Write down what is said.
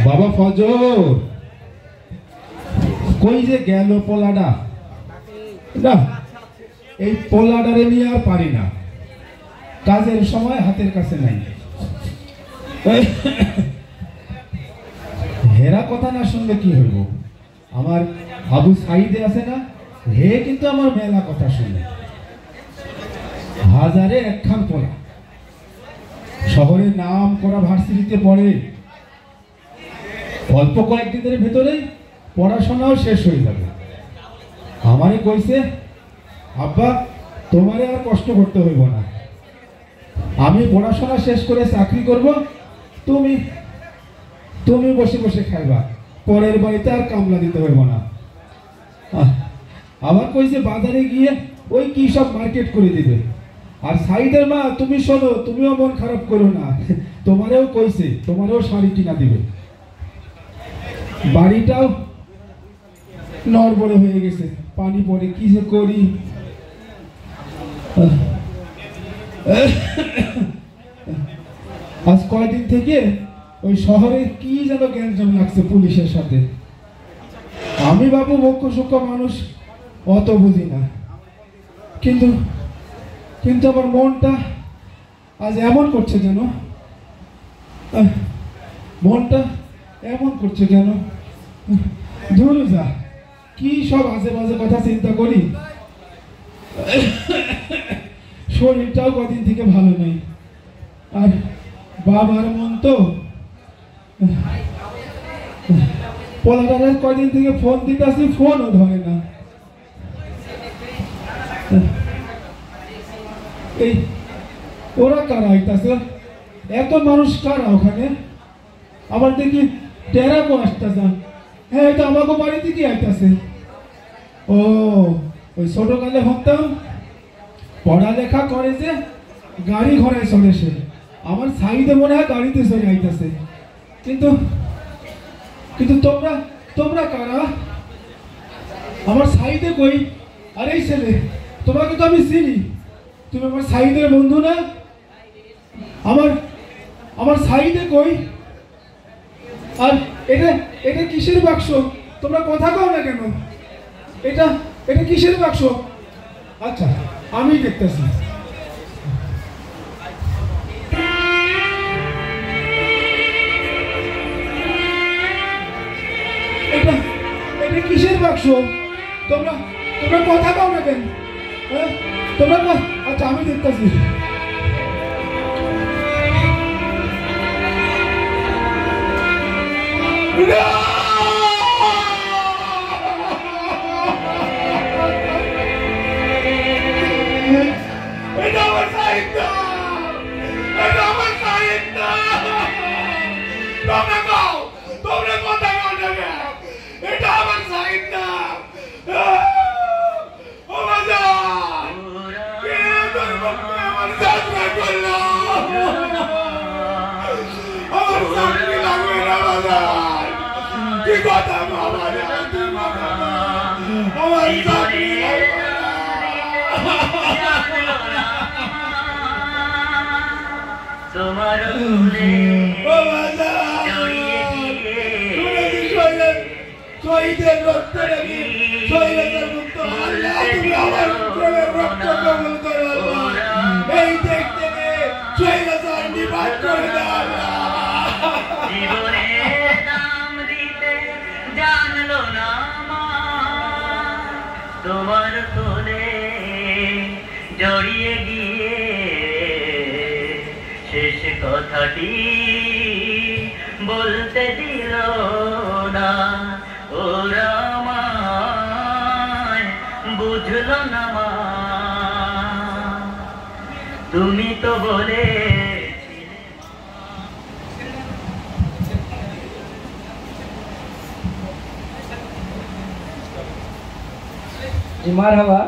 বাবা ফজর কই যে গেল পোলাডা না, এই পোলাডারে নিয়ে আর পারি না, কাজের সময় হাতের কাছে নাই। হেরা কথা না শুনলে কি হইব? আমার আবু সাইদে আছে না, হে কিন্তু আমার মেলা কথা শুনে। হাজারে একখান পোলা শহরের নাম করা ভার্সিটিতে পড়ে, অল্প কয়েকদিনের ভেতরেই পড়াশোনাও শেষ হয়ে যাবে। আমারে কইছে, আব্বা তোমারে আর কষ্ট করতে হইব না, আমি পড়াশোনা শেষ করে চাকরি করব, তুমি তুমি বসে বসে খাইবা, পরের বাড়িতে আর কামলা দিতে হইব না। আবার কইছে বাজারে গিয়ে ওই কি সব মার্কেট করে দিবে। আর সাইদের মা তুমি শোনো, তুমিও মন খারাপ করো না, তোমারেও কইছে তোমারেও শাড়ি কিনা দিবে। বাড়িটাও নড়বড়ে হয়ে গেছে, পানি পড়ে, কি যে করি। আজ কয়দিন থেকে ওই শহরে কি যেন গ্যাঞ্জাম লাগছে পুলিশের সাথে। আমি বাবু মুখ্য সূক্ষ্ম মানুষ, অত বুঝি না, কিন্তু কিন্তু আমার মনটা আজ এমন করছে যেন, মনটা এমন করছে যেন, দূর যা, কি সব আজে বাজে কথা চিন্তা করি। শরীরটাও কদিন থেকে ভালো নেই, আর বাবার মন তো। পোলাটারের কদিন থেকে ফোন দিতে আসি, ফোনও ধরে না। এই ওরা কারা আইতাছে? এত মানুষ কারা ওখানে? আবার দেখি টেরাকো আসতেছে। হ্যাঁ, এটা আমাকে বাড়িতে কি আইতাছে? ও ওই ছোটকালে ভাবতাম পড়ালেখা করে যে গাড়ি ঘোড়ায় চলে, সে আমার সাইডে মনে হয় গাড়িতে চলে আইতাছে। কিন্তু কিন্তু তোমরা তোমরা কারা? আমার সাইডে কই? আরে এই ছেলে, তোমাকে তো আমি চিনি, তুমি আমার সাইডের বন্ধু না? আমার আমার সাইডে কই? আর এটা এটা কিসের বাক্স? তোমরা কথা কও না কেন? এটা এটা কিসের বাক্স? আচ্ছা, আমি দেখতেছি। এটা এটা কিসের বাক্স? তোমরা তোমরা কথা কও না কেন? হ্যাঁ, তোমরা, আচ্ছা আমি দেখতেছি। তোমার শহীদের রক্ত নাকি শহীদের মুক্ত আল্লাহ, তুমি আমার প্রেমের রক্ত কবুল করো আল্লাহ। এই দেখ থেকে শহীদের নিবাস করে দাও আল্লাহ। জীবনে নাম দিতে জানলো না তোমার কোলে জড়িয়ে গিয়ে শেষ কথাটি বলতে দিল না। ওরা আমায় বুঝলো না মা, তুমি তো বলে মারহাবা।